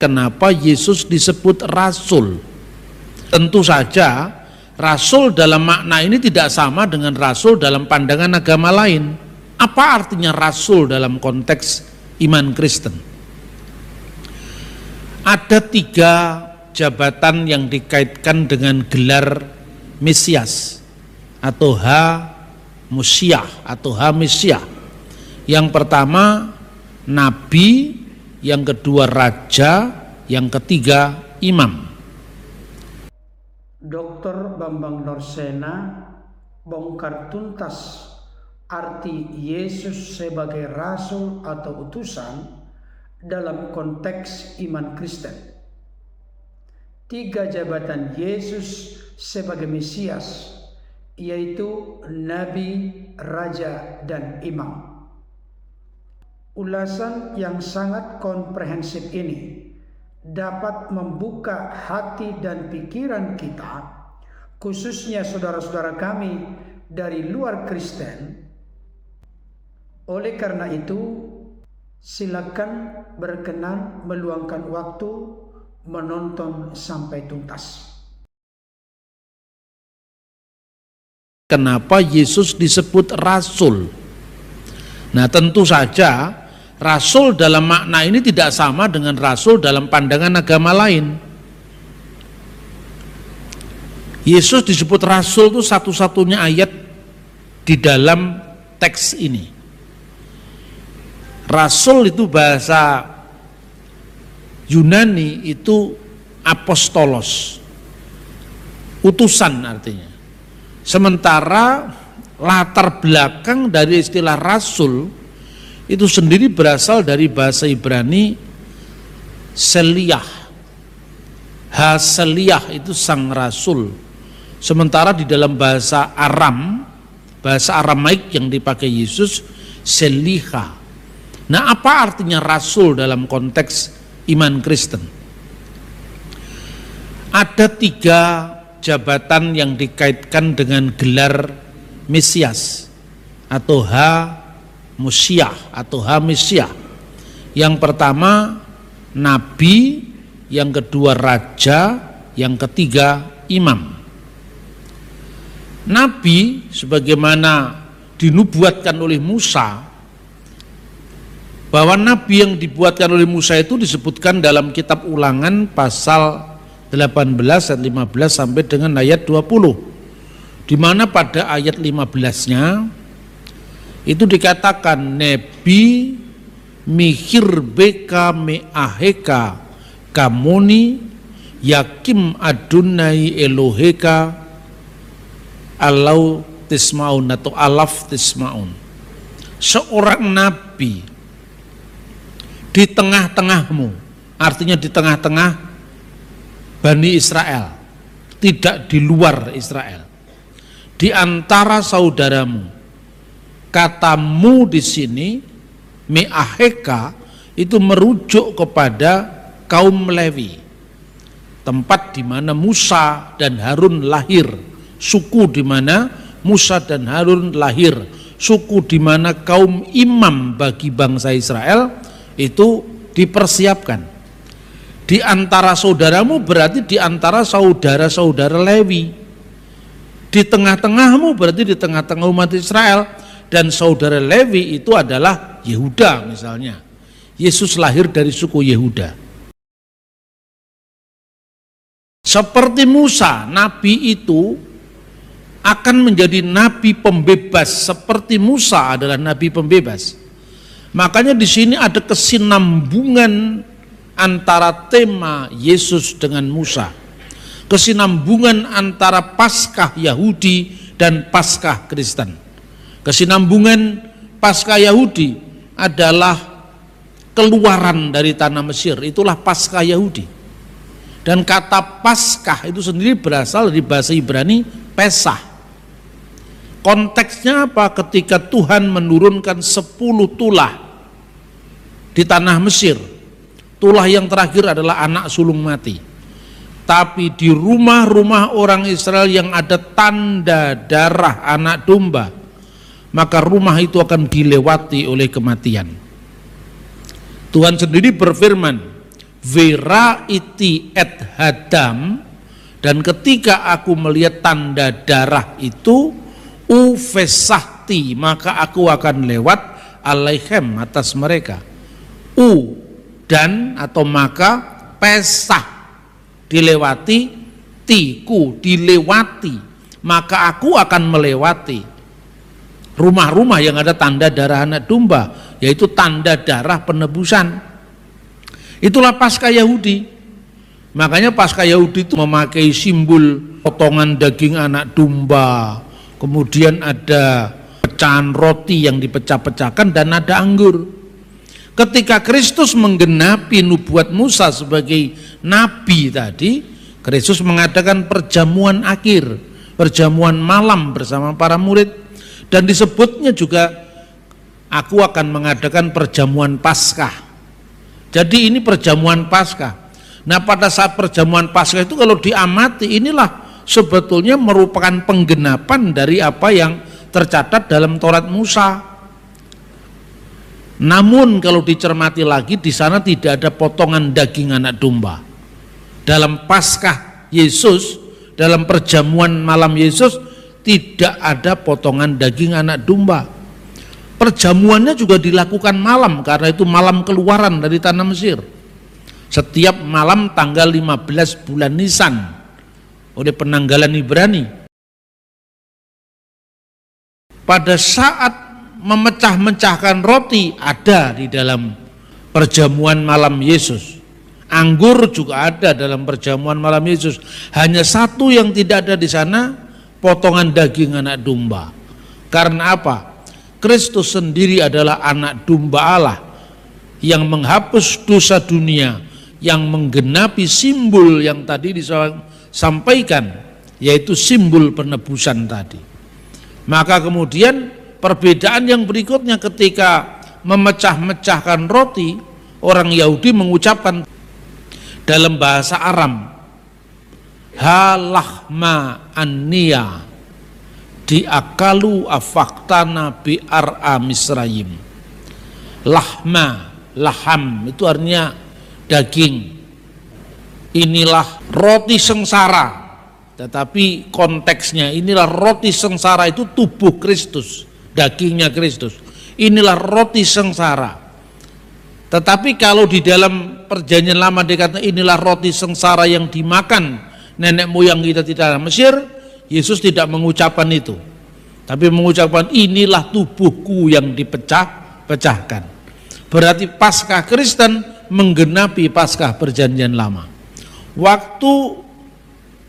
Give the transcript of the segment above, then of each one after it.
Kenapa Yesus disebut rasul? Tentu saja rasul dalam makna ini tidak sama dengan rasul dalam pandangan agama lain. Apa artinya rasul dalam konteks iman Kristen? Ada 3 jabatan yang dikaitkan dengan gelar Mesias atau Musiah atau Mesiah. Yang pertama nabi, yang kedua raja, yang ketiga imam. Dr. Bambang Norsena bongkar tuntas arti Yesus sebagai rasul atau utusan dalam konteks iman Kristen. 3 jabatan Yesus sebagai Mesias, yaitu nabi, raja, dan imam. Ulasan yang sangat komprehensif ini dapat membuka hati dan pikiran kita, khususnya saudara-saudara kami dari luar Kristen. Oleh karena itu, silakan berkenan meluangkan waktu menonton sampai tuntas. Kenapa Yesus disebut rasul? Nah, tentu saja rasul dalam makna ini tidak sama dengan rasul dalam pandangan agama lain. Yesus disebut rasul itu satu-satunya ayat di dalam teks ini. Rasul itu bahasa Yunani itu apostolos, utusan artinya. Sementara latar belakang dari istilah rasul itu sendiri berasal dari bahasa Ibrani Seliah. Seliah itu sang rasul. Sementara di dalam bahasa Aram, bahasa Aramaik yang dipakai Yesus, Seliha. Nah, apa artinya rasul dalam konteks iman Kristen? Ada 3 jabatan yang dikaitkan dengan gelar Mesias atau Musiah atau Mesiah. Yang pertama nabi, yang kedua raja, yang ketiga imam. Nabi sebagaimana dinubuatkan oleh Musa, bahwa nabi yang dibuatkan oleh Musa itu disebutkan dalam kitab Ulangan pasal 18 ayat 15 sampai dengan ayat 20, di mana pada ayat 15-nya itu dikatakan nebi mihir beka meaheka kamoni yakim adunai eloheka alau tismaun atau alaf tismaun. Seorang nabi di tengah-tengahmu, artinya di tengah-tengah Bani Israel, tidak di luar Israel, di antara saudaramu. Katamu di sini meaheka itu merujuk kepada kaum Lewi, tempat di mana Musa dan Harun lahir, suku di mana Musa dan Harun lahir, suku di mana kaum imam bagi bangsa Israel itu dipersiapkan. Di antara saudaramu berarti di antara saudara-saudara Lewi. Di tengah-tengahmu berarti di tengah-tengah umat Israel, dan saudara Lewi itu adalah Yehuda misalnya. Yesus lahir dari suku Yehuda. Seperti Musa, nabi itu akan menjadi nabi pembebas, seperti Musa adalah nabi pembebas. Makanya di sini ada kesinambungan antara tema Yesus dengan Musa, kesinambungan antara Paskah Yahudi dan Paskah Kristen. Kesinambungan Paskah Yahudi adalah keluaran dari tanah Mesir, itulah Paskah Yahudi. Dan kata Paskah itu sendiri berasal dari bahasa Ibrani Pesah. Konteksnya apa? Ketika Tuhan menurunkan 10 tulah di tanah Mesir, tulah yang terakhir adalah anak sulung mati. Tapi di rumah-rumah orang Israel yang ada tanda darah anak domba, maka rumah itu akan dilewati oleh kematian. Tuhan sendiri berfirman vera iti et hadam, dan ketika aku melihat tanda darah itu, ufesahti, maka aku akan lewat alaihem, atas mereka. Dan atau maka, pesah, dilewati, tiku, dilewati, maka aku akan melewati rumah-rumah yang ada tanda darah anak domba, yaitu tanda darah penebusan. Itulah Paskah Yahudi. Makanya Paskah Yahudi itu memakai simbol potongan daging anak domba, kemudian ada pecahan roti yang dipecah-pecahkan, dan ada anggur. Ketika Kristus menggenapi nubuat Musa sebagai nabi tadi, Kristus mengadakan perjamuan akhir, perjamuan malam bersama para murid, dan disebutnya juga, aku akan mengadakan perjamuan Paskah. Jadi ini perjamuan Paskah. Nah, pada saat perjamuan Paskah itu kalau diamati, inilah sebetulnya merupakan penggenapan dari apa yang tercatat dalam Taurat Musa. Namun kalau dicermati lagi, di sana tidak ada potongan daging anak domba. Dalam Paskah Yesus, dalam perjamuan malam Yesus, tidak ada potongan daging anak domba. Perjamuannya juga dilakukan malam, karena itu malam keluaran dari tanah Mesir. Setiap malam tanggal 15 bulan Nisan oleh penanggalan Ibrani. Pada saat memecah-mecahkan roti ada di dalam perjamuan malam Yesus. Anggur juga ada dalam perjamuan malam Yesus. Hanya satu yang tidak ada di sana, potongan daging anak domba. Karena apa? Kristus sendiri adalah anak domba Allah yang menghapus dosa dunia, yang menggenapi simbol yang tadi disampaikan, yaitu simbol penebusan tadi. Maka kemudian perbedaan yang berikutnya, ketika memecah-mecahkan roti, orang Yahudi mengucapkan dalam bahasa Aram, halahma anniya diakalu afaktana bi'ar'a Misrayim. Lahma, laham itu artinya daging. Inilah roti sengsara, tetapi konteksnya inilah roti sengsara itu tubuh Kristus, dagingnya Kristus. Inilah roti sengsara. Tetapi kalau di dalam perjanjian lama dikatakan inilah roti sengsara yang dimakan nenek moyang kita di tanah Mesir, Yesus tidak mengucapkan itu, tapi mengucapkan inilah tubuhku yang dipecah-pecahkan. Berarti Paskah Kristen menggenapi Paskah perjanjian lama. Waktu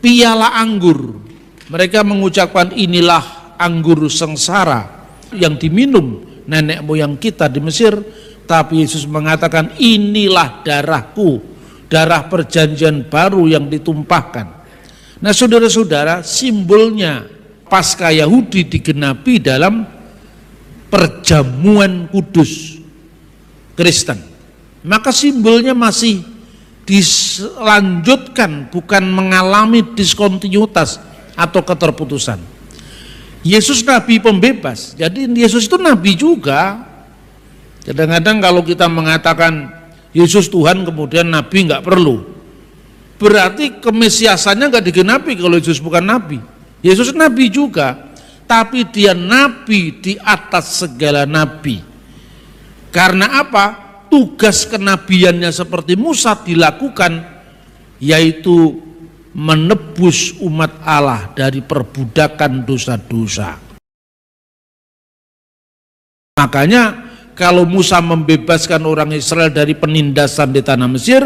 piala anggur, mereka mengucapkan inilah anggur sengsara yang diminum nenek moyang kita di Mesir, tapi Yesus mengatakan inilah darahku, darah perjanjian baru yang ditumpahkan. Nah, saudara-saudara, simbolnya Paskah Yahudi digenapi dalam perjamuan kudus Kristen. Maka simbolnya masih dilanjutkan, bukan mengalami diskontinuitas atau keterputusan. Yesus nabi pembebas, jadi Yesus itu nabi juga. Kadang-kadang kalau kita mengatakan Yesus Tuhan kemudian nabi nggak perlu, berarti kemesiasannya nggak digenapi kalau Yesus bukan nabi. Yesus nabi juga, tapi dia nabi di atas segala nabi. Karena apa? Tugas kenabiannya seperti Musa dilakukan, yaitu menebus umat Allah dari perbudakan dosa-dosa. Makanya kalau Musa membebaskan orang Israel dari penindasan di tanah Mesir,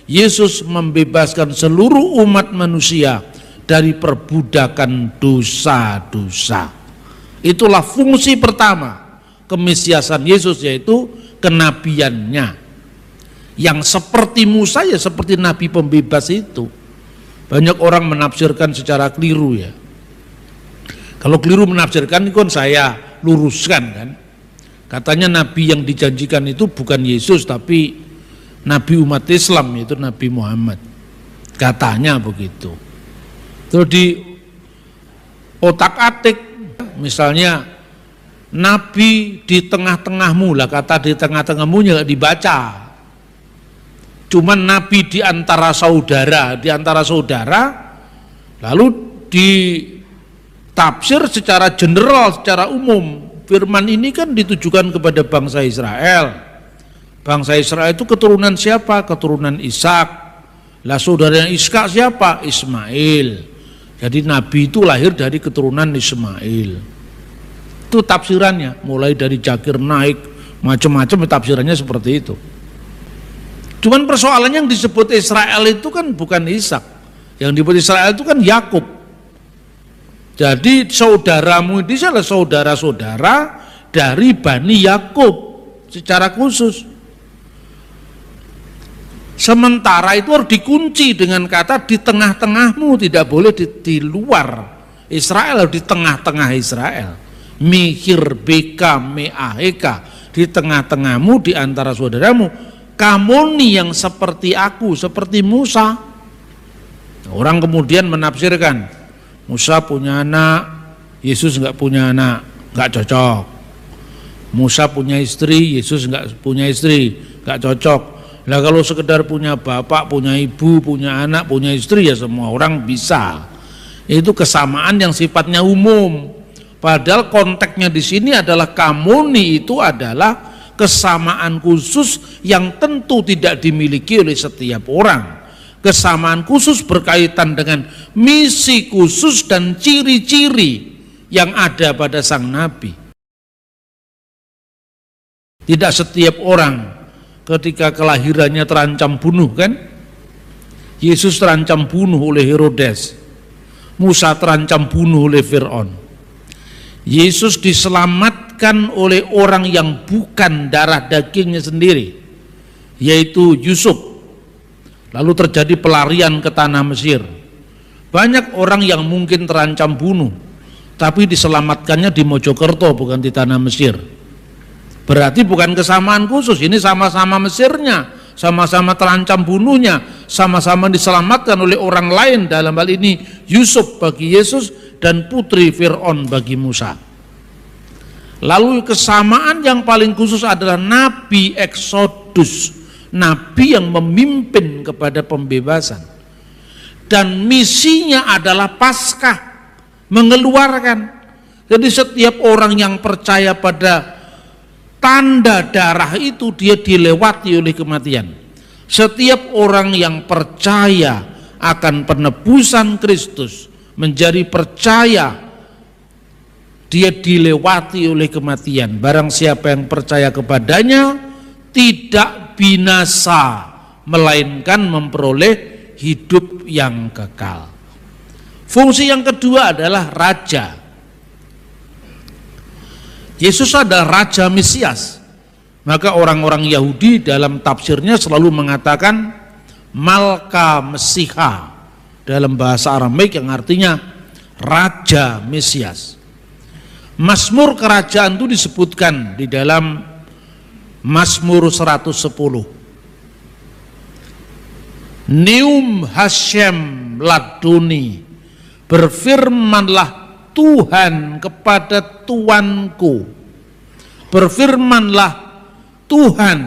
Yesus membebaskan seluruh umat manusia dari perbudakan dosa-dosa. Itulah fungsi pertama kemesiasan Yesus, yaitu kenabiannya. Yang seperti Musa ya seperti nabi pembebas itu. Banyak orang menafsirkan secara keliru ya. Kalau keliru menafsirkan itu kan saya luruskan kan. Katanya nabi yang dijanjikan itu bukan Yesus tapi nabi umat Islam, yaitu Nabi Muhammad. Katanya begitu. Terus di otak-atik, misalnya nabi di tengah-tengahmu lah, kata di tengah-tengahmu nggak dibaca. cuman nabi di antara saudara, lalu ditafsir secara general, secara umum. Firman ini kan ditujukan kepada bangsa Israel. Bangsa Israel itu keturunan siapa? Keturunan Ishak. Lah saudaranya Ishak siapa? Ismail. Jadi nabi itu lahir dari keturunan Ismail. Itu tafsirannya, mulai dari Jakir naik, macam-macam tafsirannya seperti itu. Cuman persoalannya yang disebut Israel itu kan bukan Ishak. Yang disebut Israel itu kan Yakub. Jadi saudaramu ini adalah saudara-saudara dari Bani Yakub secara khusus. Sementara itu harus dikunci dengan kata di tengah-tengahmu, tidak boleh di luar Israel, di tengah-tengah Israel. Mihir beka meaheka, di tengah-tengahmu, di antara saudaramu. Kamu nih yang seperti aku, seperti Musa. Orang kemudian menafsirkan, Musa punya anak, Yesus nggak punya anak, nggak cocok. Musa punya istri, Yesus nggak punya istri, nggak cocok. Lah kalau sekedar punya bapak, punya ibu, punya anak, punya istri, ya semua orang bisa. Itu kesamaan yang sifatnya umum. Padahal konteksnya di sini adalah kamuni, itu adalah kesamaan khusus yang tentu tidak dimiliki oleh setiap orang. Kesamaan khusus berkaitan dengan misi khusus dan ciri-ciri yang ada pada sang nabi. Tidak setiap orang ketika kelahirannya terancam bunuh, kan? Yesus terancam bunuh oleh Herodes, Musa terancam bunuh oleh Fir'aun. Yesus diselamatkan oleh orang yang bukan darah dagingnya sendiri, yaitu Yusuf. Lalu terjadi pelarian ke tanah Mesir. Banyak orang yang mungkin terancam bunuh, tapi diselamatkannya di Mojokerto, bukan di tanah Mesir. Berarti bukan kesamaan khusus, ini sama-sama Mesirnya, sama-sama terancam bunuhnya, sama-sama diselamatkan oleh orang lain, dalam hal ini Yusuf bagi Yesus dan putri Fir'aun bagi Musa. Lalu kesamaan yang paling khusus adalah Nabi Exodus, Nabi yang memimpin kepada pembebasan. Dan misinya adalah Paskah, mengeluarkan. Jadi setiap orang yang percaya pada tanda darah itu, dia dilewati oleh kematian. Setiap orang yang percaya akan penebusan Kristus, menjadi percaya, dia dilewati oleh kematian. Barang siapa yang percaya kepadanya tidak binasa, melainkan memperoleh hidup yang kekal. Fungsi yang kedua adalah raja. Yesus adalah Raja Mesias. Maka orang-orang Yahudi dalam tafsirnya selalu mengatakan Malka Mesiha, dalam bahasa Aramaik yang artinya Raja Mesias. Mazmur kerajaan itu disebutkan di dalam Mazmur 110. Neum Hashem Laduni, berfirmanlah Tuhan kepada Tuanku. Berfirmanlah Tuhan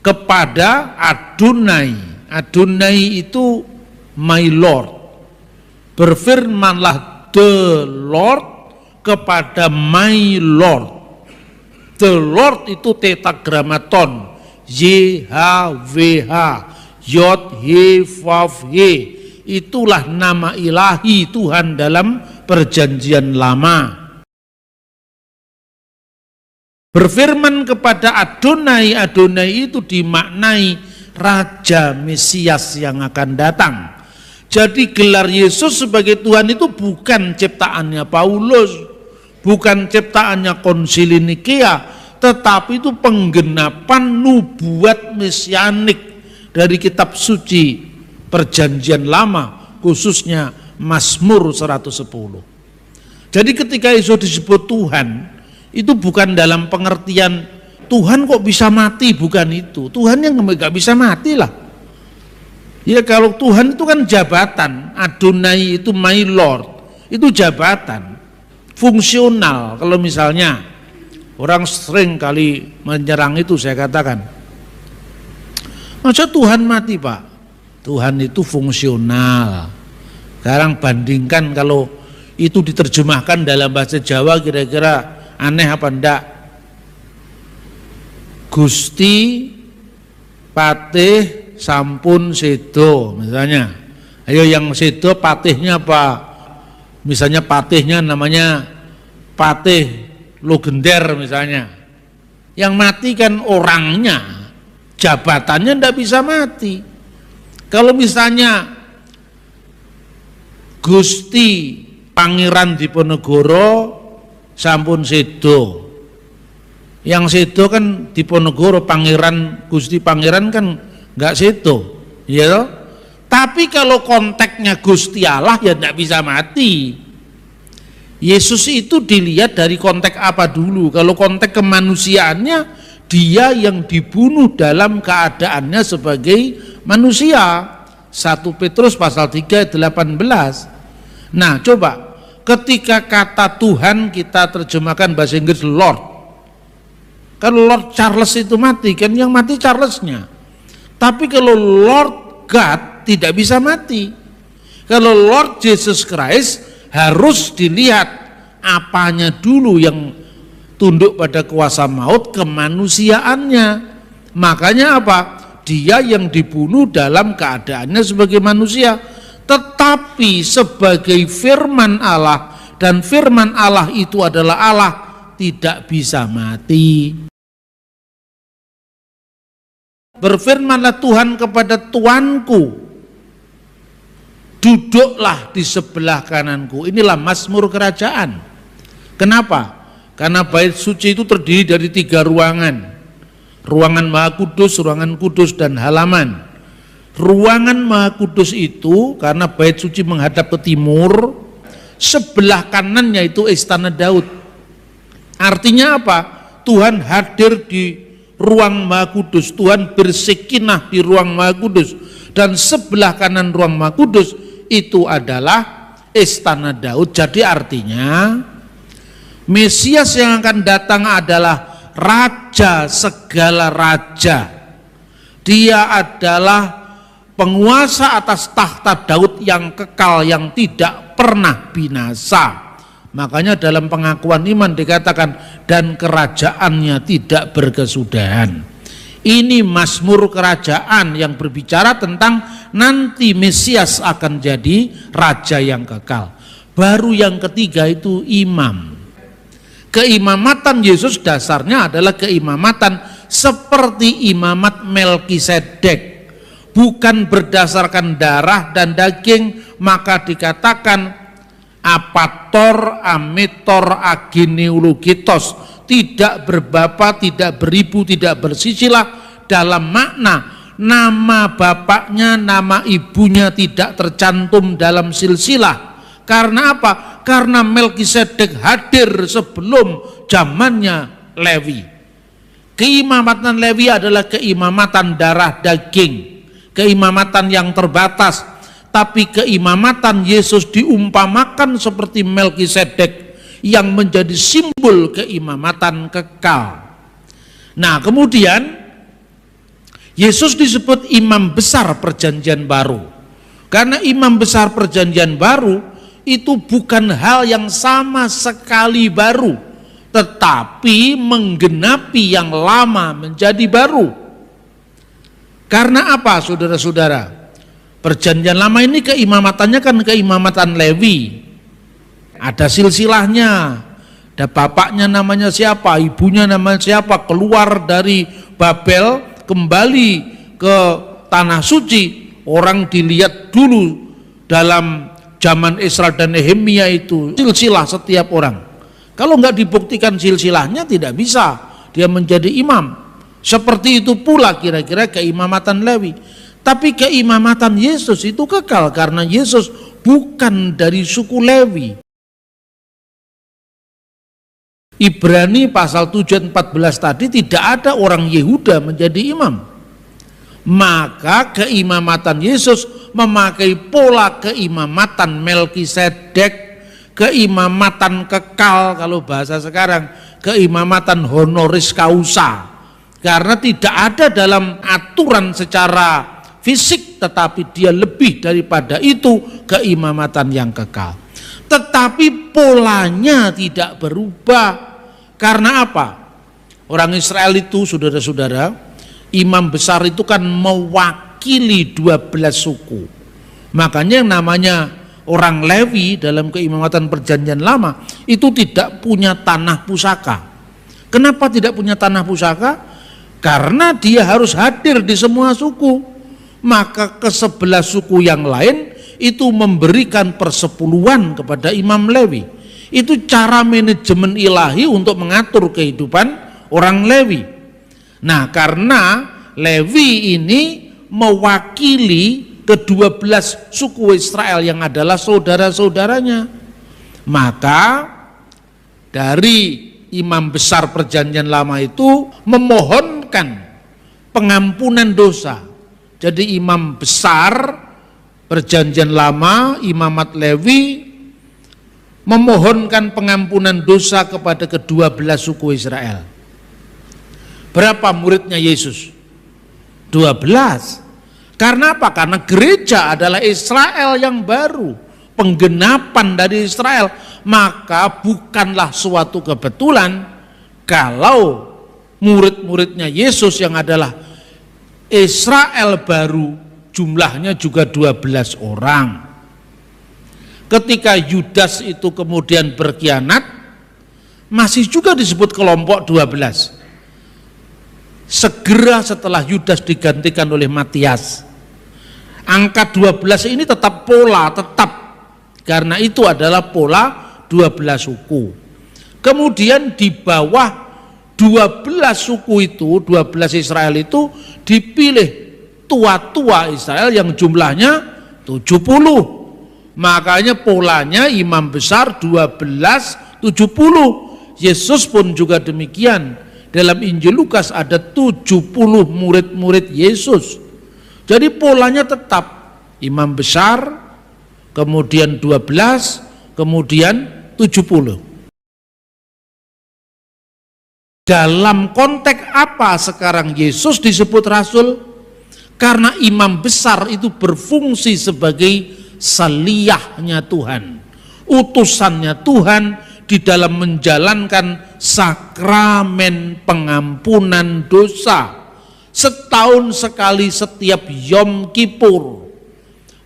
kepada Adonai. Adonai itu my Lord. Berfirmanlah the Lord kepada my Lord. The Lord itu tetragramaton, YHWH, Yod He Vav He. Itulah nama ilahi Tuhan dalam perjanjian lama. Berfirman kepada Adonai, Adonai itu dimaknai Raja Mesias yang akan datang. Jadi gelar Yesus sebagai Tuhan itu bukan ciptaannya Paulus, bukan ciptaannya Konsili Nikea, tetapi itu penggenapan nubuat mesianik dari kitab suci perjanjian lama, khususnya Mazmur 110. Jadi ketika Yesus disebut Tuhan, itu bukan dalam pengertian Tuhan kok bisa mati, bukan itu. Tuhan yang nggak bisa mati lah. Ya kalau Tuhan itu kan jabatan, Adonai itu my Lord, itu jabatan, fungsional. Kalau misalnya orang sering kali menyerang itu, saya katakan, Masa Tuhan mati, Pak? Tuhan itu fungsional. Sekarang bandingkan kalau itu diterjemahkan dalam bahasa Jawa, kira-kira aneh apa enggak? Gusti patih sampun sedo misalnya. Ayo yang sedo patihnya apa? Misalnya patihnya namanya Patih Logender misalnya. Yang mati kan orangnya, jabatannya ndak bisa mati. Kalau misalnya Gusti Pangeran Diponegoro sampun sedo, yang sedo kan Diponegoro, Pangeran, Gusti Pangeran kan nggak sedo, ya toh? Tapi kalau konteksnya Gusti Allah ya ndak bisa mati. Yesus itu dilihat dari konteks apa dulu? Kalau konteks kemanusiaannya, dia yang dibunuh dalam keadaannya sebagai manusia. 1 Petrus pasal 3 ayat 18. Nah, coba ketika kata Tuhan kita terjemahkan bahasa Inggris Lord. Kan Lord Charles itu mati, kan yang mati Charlesnya. Tapi kalau Lord God tidak bisa mati. Kalau Lord Jesus Christ harus dilihat apanya dulu yang tunduk pada kuasa maut, kemanusiaannya. Makanya apa? Dia yang dibunuh dalam keadaannya sebagai manusia, tetapi sebagai firman Allah, dan firman Allah itu adalah Allah, tidak bisa mati. Berfirmanlah Tuhan kepada tuanku, duduklah di sebelah kananku. Inilah Mazmur kerajaan. Kenapa? Karena bait suci itu terdiri dari 3 ruangan. Ruangan Maha Kudus, ruangan kudus, dan halaman. Ruangan Maha Kudus itu karena bait suci menghadap ke timur, sebelah kanannya itu istana Daud. Artinya apa? Tuhan hadir di ruang Maha Kudus, Tuhan bersekinah di ruang Maha Kudus, dan sebelah kanan ruang Maha Kudus itu adalah istana Daud. Jadi artinya Mesias yang akan datang adalah Raja segala raja. Dia adalah penguasa atas tahta Daud yang kekal, yang tidak pernah binasa. Makanya dalam pengakuan iman dikatakan dan kerajaannya tidak berkesudahan. Ini Mazmur kerajaan yang berbicara tentang nanti Mesias akan jadi raja yang kekal. Baru yang ketiga itu imam. Keimamatan Yesus dasarnya adalah keimamatan seperti imamat Melkisedek, bukan berdasarkan darah dan daging, maka dikatakan apator ametor ageneologitos, tidak berbapa, tidak beribu, tidak bersisilah, dalam makna nama bapaknya, nama ibunya tidak tercantum dalam silsilah. Karena apa? Karena Melkisedek hadir sebelum zamannya Lewi. Keimamatan Lewi adalah keimamatan darah daging, keimamatan yang terbatas. Tapi keimamatan Yesus diumpamakan seperti Melkisedek yang menjadi simbol keimamatan kekal. Nah, kemudian Yesus disebut imam besar perjanjian baru. Karena imam besar perjanjian baru itu bukan hal yang sama sekali baru, tetapi menggenapi yang lama menjadi baru. Karena apa, saudara-saudara? Perjanjian lama ini keimamatannya kan keimamatan Lewi. Ada silsilahnya, ada bapaknya namanya siapa, ibunya namanya siapa, keluar dari Babel kembali ke tanah suci. Orang dilihat dulu dalam zaman Esra dan Nehemia itu silsilah setiap orang. Kalau nggak dibuktikan silsilahnya tidak bisa dia menjadi imam. Seperti itu pula kira-kira keimamatan Lewi. Tapi keimamatan Yesus itu kekal karena Yesus bukan dari suku Lewi. Ibrani pasal 7 ayat 14 tadi tidak ada orang Yehuda menjadi imam. Maka keimamatan Yesus memakai pola keimamatan Melkisedek, keimamatan kekal, kalau bahasa sekarang keimamatan honoris causa. karena tidak ada dalam aturan secara fisik, tetapi dia lebih daripada itu, keimamatan yang kekal. Tetapi polanya tidak berubah. Karena apa? Orang Israel itu, saudara-saudara, imam besar itu kan mewakili 12 suku. Makanya yang namanya orang Lewi dalam keimamatan perjanjian lama itu tidak punya tanah pusaka. Kenapa tidak punya tanah pusaka? Karena dia harus hadir di semua suku. Maka ke-11 suku yang lain itu memberikan persepuluhan kepada imam Lewi. Itu cara manajemen ilahi untuk mengatur kehidupan orang Lewi. Nah, karena Lewi ini mewakili ke-12 suku Israel yang adalah saudara-saudaranya, maka dari imam besar perjanjian lama itu memohonkan pengampunan dosa. Jadi imam besar perjanjian lama, imamat Lewi, memohonkan pengampunan dosa kepada ke-12 suku Israel. Berapa muridnya Yesus? 12. Karena apa? Karena gereja adalah Israel yang baru, penggenapan dari Israel. Maka bukanlah suatu kebetulan kalau murid-muridnya Yesus yang adalah Israel baru jumlahnya juga 12 orang. Ketika Yudas itu kemudian berkhianat, masih juga disebut kelompok 12. Segera setelah Yudas digantikan oleh Matias, angka 12 ini tetap pola, karena itu adalah pola 12 suku. Kemudian di bawah 12 suku itu, 12 Israel itu dipilih tua-tua Israel yang jumlahnya 70. Makanya polanya imam besar 12, 70. Yesus pun juga demikian. Dalam Injil Lukas ada 70 murid-murid Yesus. Jadi polanya tetap imam besar, kemudian 12, kemudian 70. Dalam konteks apa sekarang Yesus disebut rasul? Karena imam besar itu berfungsi sebagai saliyahnya Tuhan, utusannya Tuhan di dalam menjalankan sakramen pengampunan dosa setahun sekali setiap Yom Kippur.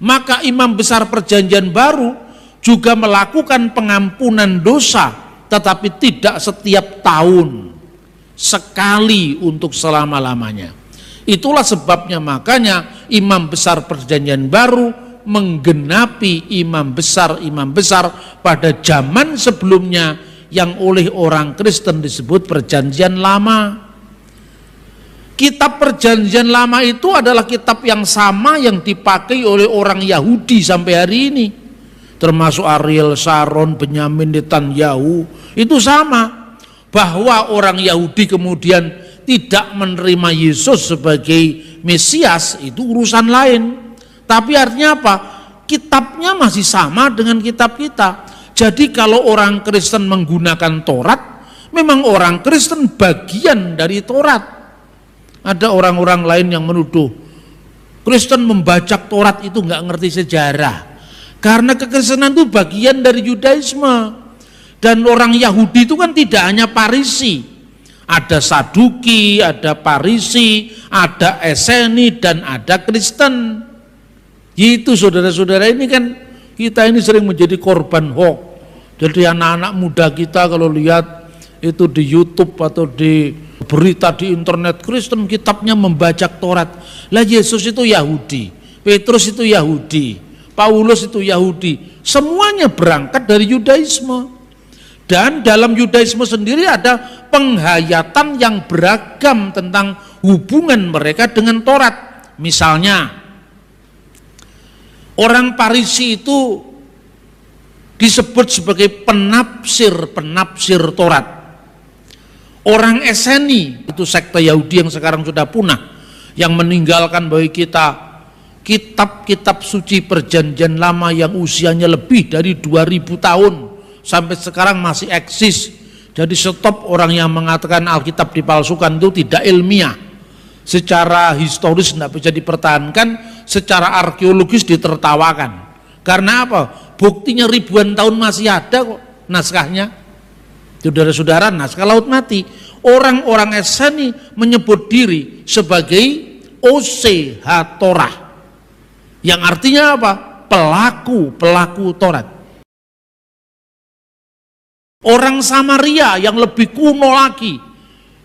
Maka imam besar perjanjian baru juga melakukan pengampunan dosa, tetapi tidak setiap tahun, sekali untuk selama-lamanya. Itulah sebabnya makanya imam besar perjanjian baru menggenapi imam besar pada zaman sebelumnya yang oleh orang Kristen disebut perjanjian lama. Kitab perjanjian lama itu adalah kitab yang sama yang dipakai oleh orang Yahudi sampai hari ini, termasuk Ariel Sharon, Benyamin Netanyahu. Itu sama, bahwa orang Yahudi kemudian tidak menerima Yesus sebagai Mesias itu urusan lain. Tapi artinya apa? Kitabnya masih sama dengan kitab kita. Jadi kalau orang Kristen menggunakan Taurat, memang orang Kristen bagian dari Taurat. Ada orang-orang lain yang menuduh Kristen membajak Taurat itu nggak ngerti sejarah. Karena kekristenan itu bagian dari Yudaisme. Dan orang Yahudi itu kan tidak hanya Parisi. Ada Saduki, ada Parisi, ada Eseni, dan ada Kristen. Itu saudara-saudara, ini kan kita ini sering menjadi korban hoax. Jadi anak-anak muda kita kalau lihat itu di YouTube atau di berita di internet, Kristen kitabnya membajak Taurat. Lah Yesus itu Yahudi, Petrus itu Yahudi, Paulus itu Yahudi. Semuanya berangkat dari Yudaisme. Dan dalam Yudaisme sendiri ada penghayatan yang beragam tentang hubungan mereka dengan Taurat. Misalnya, orang Parisi itu disebut sebagai penafsir Taurat. Orang Eseni, itu sekte Yahudi yang sekarang sudah punah, yang meninggalkan bagi kita kitab-kitab suci perjanjian lama yang usianya lebih dari 2000 tahun sampai sekarang masih eksis, Jadi stop orang yang mengatakan Alkitab dipalsukan itu tidak ilmiah. Secara historis tidak bisa dipertahankan, secara arkeologis ditertawakan. Karena apa? Buktinya ribuan tahun masih ada kok naskahnya. Saudara-saudara, naskah Laut Mati. Orang-orang Esseni menyebut diri sebagai OCH Torah. Yang artinya apa? Pelaku Taurat. Orang Samaria yang lebih kuno lagi,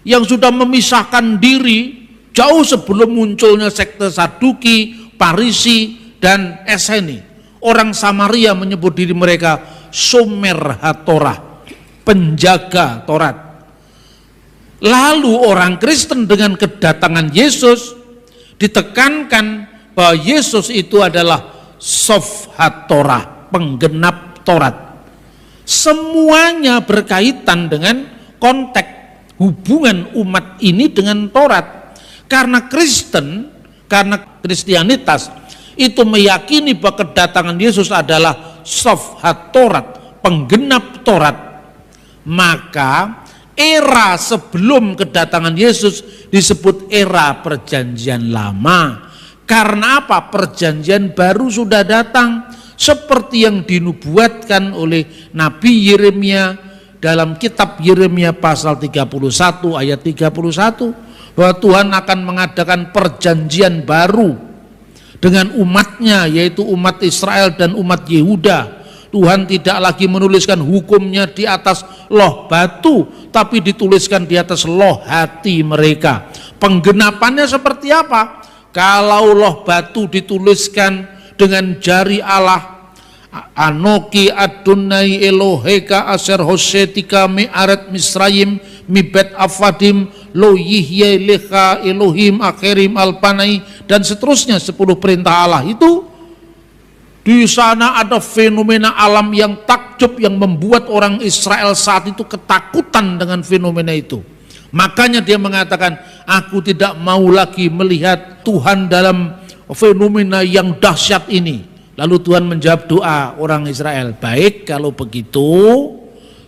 yang sudah memisahkan diri jauh sebelum munculnya sekte Saduki, Parisi, dan Esseni. Orang Samaria menyebut diri mereka Shomer HaTorah, penjaga Taurat. Lalu orang Kristen dengan kedatangan Yesus ditekankan bahwa Yesus itu adalah Sof HaTorah, penggenap Taurat. Semuanya berkaitan dengan konteks hubungan umat ini dengan Taurat. Karena Kristen, karena Kristianitas itu meyakini bahwa kedatangan Yesus adalah Sof HaTorah, penggenap Taurat, maka era sebelum kedatangan Yesus disebut era perjanjian lama. Karena apa? Perjanjian baru sudah datang, seperti yang dinubuatkan oleh Nabi Yeremia dalam kitab Yeremia pasal 31 ayat 31, bahwa Tuhan akan mengadakan perjanjian baru dengan umatnya, yaitu umat Israel dan umat Yehuda. Tuhan tidak lagi menuliskan hukumnya di atas loh batu, tapi dituliskan di atas loh hati mereka. Penggenapannya seperti apa? Kalau loh batu dituliskan dengan jari Allah, Anoki Adonai Eloheka Aser Hosetika Me'aret Misrayim Mibet Afadim Lo Yihye Lecha Elohim Akhirim Alpanai, dan seterusnya 10 perintah Allah itu. Di sana ada fenomena alam yang takjub yang membuat orang Israel saat itu ketakutan dengan fenomena itu. Makanya dia mengatakan, aku tidak mau lagi melihat Tuhan dalam fenomena yang dahsyat ini. Lalu Tuhan menjawab doa orang Israel, baik kalau begitu,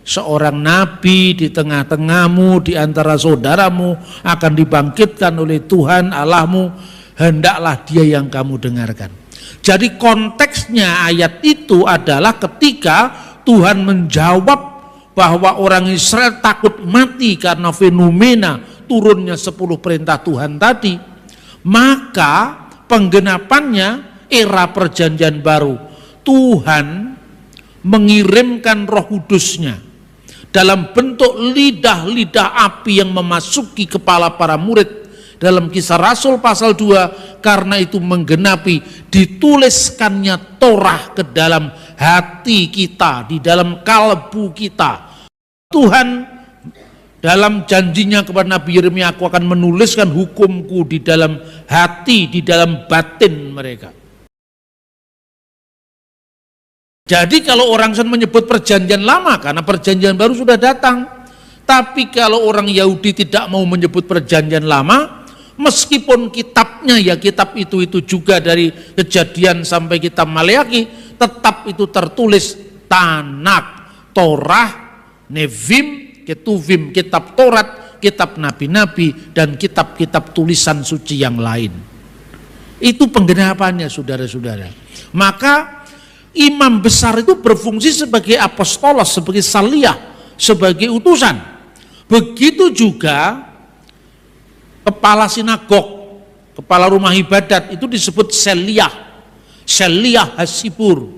seorang nabi di tengah-tengahmu, di antara saudaramu akan dibangkitkan oleh Tuhan Allahmu, hendaklah dia yang kamu dengarkan. Jadi konteksnya ayat itu adalah ketika Tuhan menjawab bahwa orang Israel takut mati karena fenomena turunnya 10 perintah Tuhan tadi, maka penggenapannya era perjanjian baru. Tuhan mengirimkan Roh Kudus-Nya dalam bentuk lidah-lidah api yang memasuki kepala para murid dalam Kisah Rasul pasal 2, karena itu menggenapi dituliskannya Torah ke dalam hati kita, di dalam kalbu kita. Tuhan dalam janjinya kepada Nabi Yeremia, aku akan menuliskan hukumku di dalam hati, di dalam batin mereka. Jadi kalau orang menyebut perjanjian lama karena perjanjian baru sudah datang. Tapi kalau orang Yahudi tidak mau menyebut perjanjian lama, meskipun kitabnya ya kitab itu juga dari Kejadian sampai kitab Maleaki, tetap itu tertulis Tanak, Torah, Nevim, Ketuvim, kitab Taurat, kitab nabi-nabi, dan kitab-kitab tulisan suci yang lain. Itu penggenapannya, saudara-saudara. Maka imam besar itu berfungsi sebagai apostolos, sebagai saliyah, sebagai utusan. Begitu juga kepala sinagog, kepala rumah ibadat itu disebut seliyah, seliyah hasibur.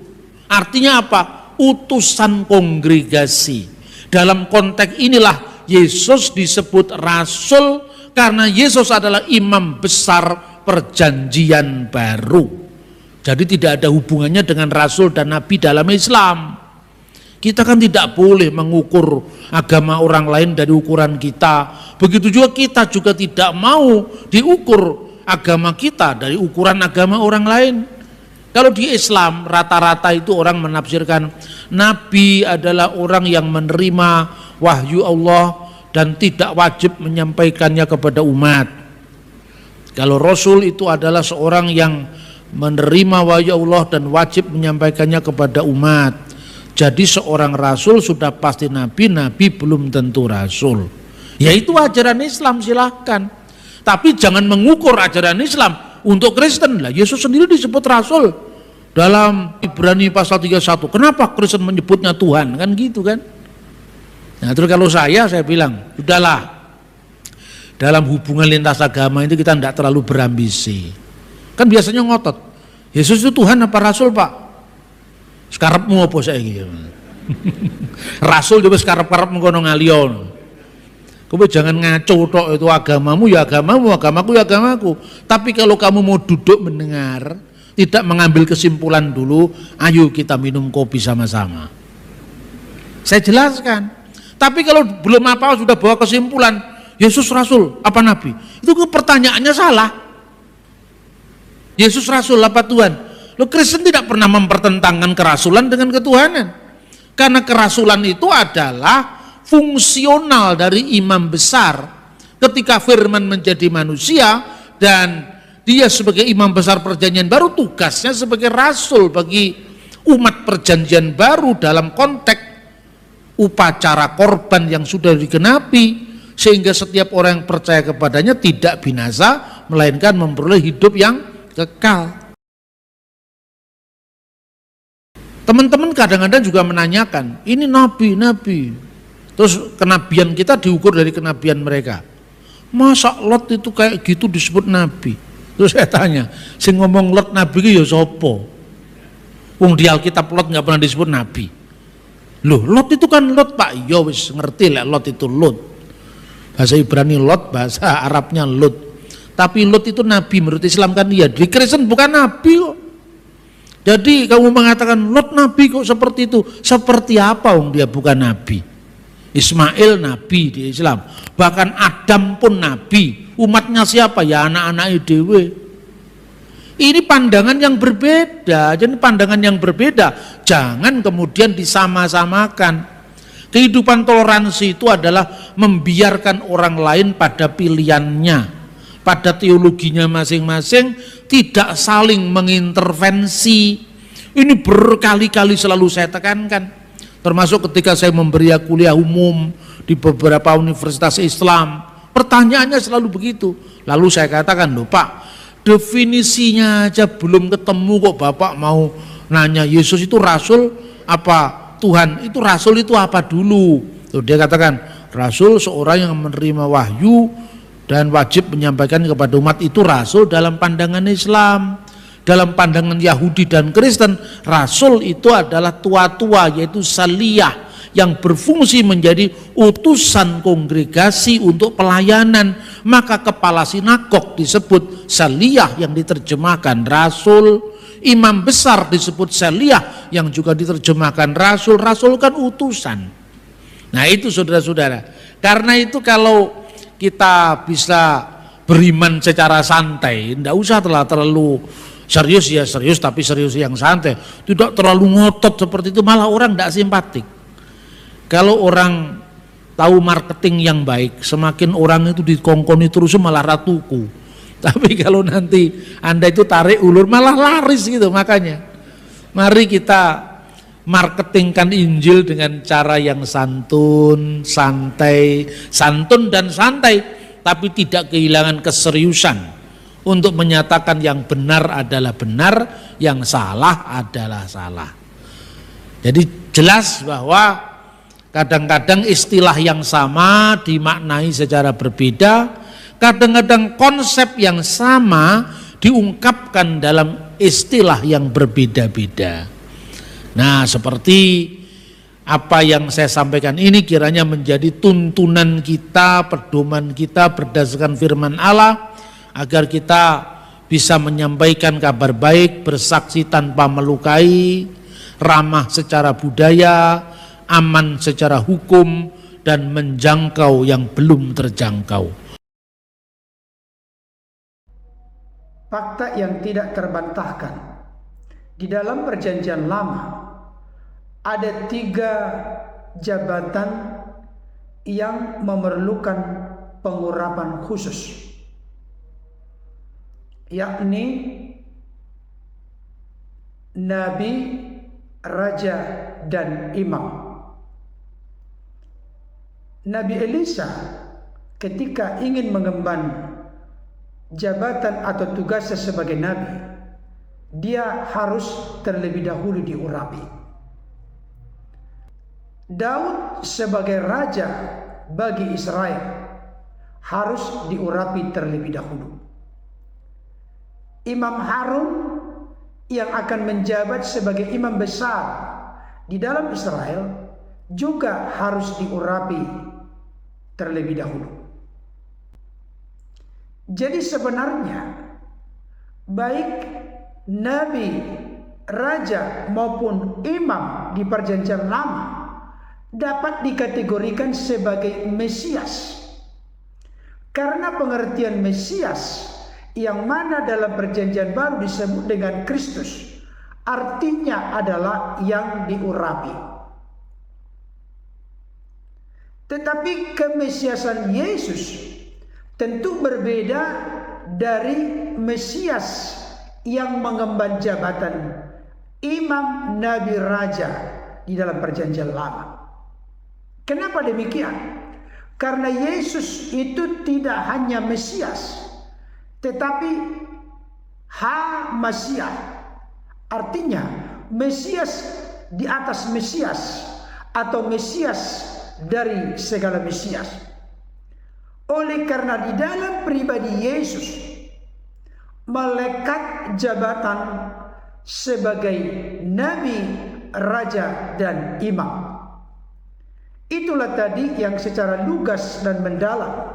Artinya apa? Utusan kongregasi. Dalam konteks inilah Yesus disebut rasul, karena Yesus adalah imam besar perjanjian baru. Jadi tidak ada hubungannya dengan rasul dan nabi dalam Islam. Kita kan tidak boleh mengukur agama orang lain dari ukuran kita. Begitu juga kita juga tidak mau diukur agama kita dari ukuran agama orang lain. Kalau di Islam rata-rata itu orang menafsirkan nabi adalah orang yang menerima wahyu Allah dan tidak wajib menyampaikannya kepada umat. Kalau rasul itu adalah seorang yang menerima wahyu Allah dan wajib menyampaikannya kepada umat. Jadi seorang rasul sudah pasti nabi, nabi belum tentu rasul. Ya itu ajaran Islam, silahkan. Tapi jangan mengukur ajaran Islam untuk Kristen. Lah Yesus sendiri disebut rasul dalam Ibrani pasal 31. Kenapa Kristen menyebutnya Tuhan? Kan gitu kan. Nah terus kalau saya bilang, udahlah, dalam hubungan lintas agama itu kita tidak terlalu berambisi. Kan biasanya ngotot, Yesus itu Tuhan apa rasul pak? Sekarepmu apa saiki? Rasul coba sekarep-karep mengkono ngalion. Kowe jangan ngaco tok, itu agamamu ya agamamu, agamaku ya agamaku. Tapi kalau kamu mau duduk mendengar, tidak mengambil kesimpulan dulu, ayo kita minum kopi sama-sama. Saya jelaskan. Tapi kalau belum apa sudah bawa kesimpulan, Yesus rasul apa nabi? Itu pertanyaannya salah. Yesus rasul apa Tuhan? Lo Kristen tidak pernah mempertentangkan kerasulan dengan ketuhanan. Karena kerasulan itu adalah fungsional dari imam besar. Ketika firman menjadi manusia dan dia sebagai imam besar perjanjian baru, tugasnya sebagai rasul bagi umat perjanjian baru dalam konteks upacara korban yang sudah digenapi, sehingga setiap orang yang percaya kepadanya tidak binasa melainkan memperoleh hidup yang kekal. Teman-teman kadang-kadang juga menanyakan, ini nabi, terus kenabian kita diukur dari kenabian mereka. Masa Lot itu kayak gitu disebut nabi? Terus saya tanya, sing ngomong Lot nabi itu ya sopo? Wong di Alkitab Lot nggak pernah disebut nabi. Loh, Lot itu kan Lot pak, ya wis ngerti lah Lot itu Lot. Bahasa Ibrani Lot, bahasa Arabnya Lot. Tapi Lot itu nabi menurut Islam kan iya, di Kristen bukan nabi kok. Jadi kamu mengatakan Lot nabi kok seperti itu, seperti apa wong dia bukan nabi? Ismail nabi di Islam, bahkan Adam pun nabi. Umatnya siapa? Ya anak-anak dewe. Ini pandangan yang berbeda. Jadi pandangan yang berbeda jangan kemudian disama-samakan. Kehidupan toleransi itu adalah membiarkan orang lain pada pilihannya, pada teologinya masing-masing, tidak saling mengintervensi. Ini berkali-kali selalu saya tekankan, termasuk ketika saya memberi kuliah umum di beberapa universitas Islam. Pertanyaannya selalu begitu. Lalu saya katakan, loh Pak, definisinya aja belum ketemu kok Bapak mau nanya Yesus itu rasul apa Tuhan? Itu rasul itu apa dulu? Tuh, dia katakan rasul seorang yang menerima wahyu dan wajib menyampaikan kepada umat, itu rasul dalam pandangan Islam. Dalam pandangan Yahudi dan Kristen, rasul itu adalah tua-tua, yaitu saliyah, yang berfungsi menjadi utusan kongregasi untuk pelayanan. Maka kepala sinagog disebut saliyah yang diterjemahkan rasul, imam besar disebut saliyah yang juga diterjemahkan rasul. Rasul kan utusan. Nah itu saudara-saudara, karena itu kalau kita bisa beriman secara santai, tidak usah terlalu serius ya serius, tapi serius yang santai, tidak terlalu ngotot seperti itu, malah orang tidak simpatik. Kalau orang tahu marketing yang baik, semakin orang itu dikongkoni terus malah ratuku. Tapi kalau nanti Anda itu tarik ulur malah laris gitu. Makanya mari kita marketingkan Injil dengan cara yang santun, santai, santun dan santai, tapi tidak kehilangan keseriusan untuk menyatakan yang benar adalah benar, yang salah adalah salah. Jadi jelas bahwa kadang-kadang istilah yang sama dimaknai secara berbeda, kadang-kadang konsep yang sama diungkapkan dalam istilah yang berbeda-beda. Nah, seperti apa yang saya sampaikan ini kiranya menjadi tuntunan kita, pedoman kita berdasarkan firman Allah, agar kita bisa menyampaikan kabar baik, bersaksi tanpa melukai, ramah secara budaya, aman secara hukum, dan menjangkau yang belum terjangkau. Fakta yang tidak terbantahkan, di dalam perjanjian lama ada 3 jabatan yang memerlukan pengurapan khusus, yakni nabi, raja dan imam. Nabi Elisa ketika ingin mengemban jabatan atau tugasnya sebagai nabi, dia harus terlebih dahulu diurapi. Daud sebagai raja bagi Israel harus diurapi terlebih dahulu. Imam Harun yang akan menjabat sebagai imam besar di dalam Israel juga harus diurapi terlebih dahulu. Jadi sebenarnya baik nabi, raja maupun imam di Perjanjian Lama dapat dikategorikan sebagai Mesias. Karena pengertian Mesias yang mana dalam Perjanjian Baru disebut dengan Kristus, artinya adalah yang diurapi. Tetapi kemesiasan Yesus tentu berbeda dari Mesias yang mengemban jabatan imam, nabi, raja di dalam Perjanjian Lama. Kenapa demikian? Karena Yesus itu tidak hanya Mesias, tetapi Ha-Masiah. Artinya Mesias di atas Mesias, atau Mesias dari segala Mesias. Oleh karena di dalam pribadi Yesus melekat jabatan sebagai nabi, raja, dan imam. Itulah tadi yang secara lugas dan mendalam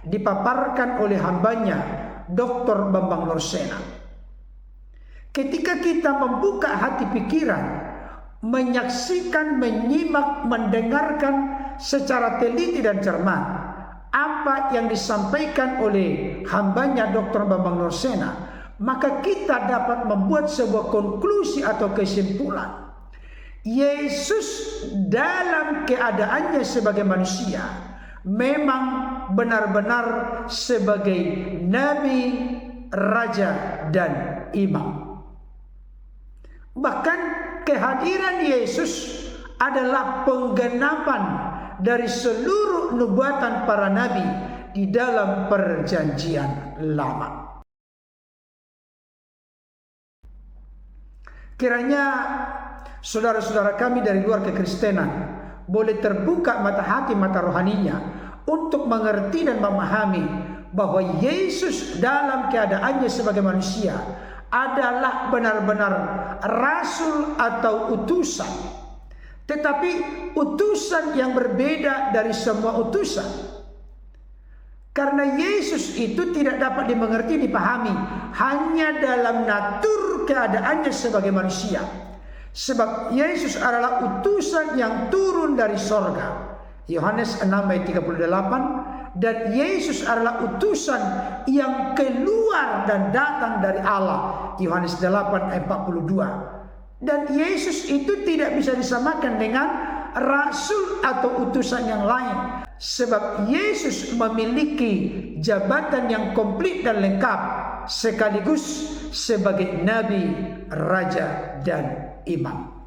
dipaparkan oleh hambanya Dr. Bambang Nursena. Ketika kita membuka hati pikiran, menyaksikan, menyimak, mendengarkan secara teliti dan cermat apa yang disampaikan oleh hambanya Dr. Bambang Nursena, maka kita dapat membuat sebuah konklusi atau kesimpulan. Yesus dalam keadaannya sebagai manusia memang benar-benar sebagai nabi, raja, dan imam. Bahkan kehadiran Yesus adalah penggenapan dari seluruh nubuatan para nabi di dalam Perjanjian Lama. Kiranya saudara-saudara kami dari luar kekristenan boleh terbuka mata hati, mata rohaninya untuk mengerti dan memahami bahwa Yesus dalam keadaannya sebagai manusia adalah benar-benar rasul atau utusan. Tetapi utusan yang berbeda dari semua utusan. Karena Yesus itu tidak dapat dimengerti, dipahami hanya dalam natur keadaannya sebagai manusia. Sebab Yesus adalah utusan yang turun dari sorga. Yohanes 6 ayat 38. Dan Yesus adalah utusan yang keluar dan datang dari Allah. Yohanes 8 ayat 42. Dan Yesus itu tidak bisa disamakan dengan rasul atau utusan yang lain. Sebab Yesus memiliki jabatan yang komplit dan lengkap, sekaligus sebagai nabi, raja, dan imam.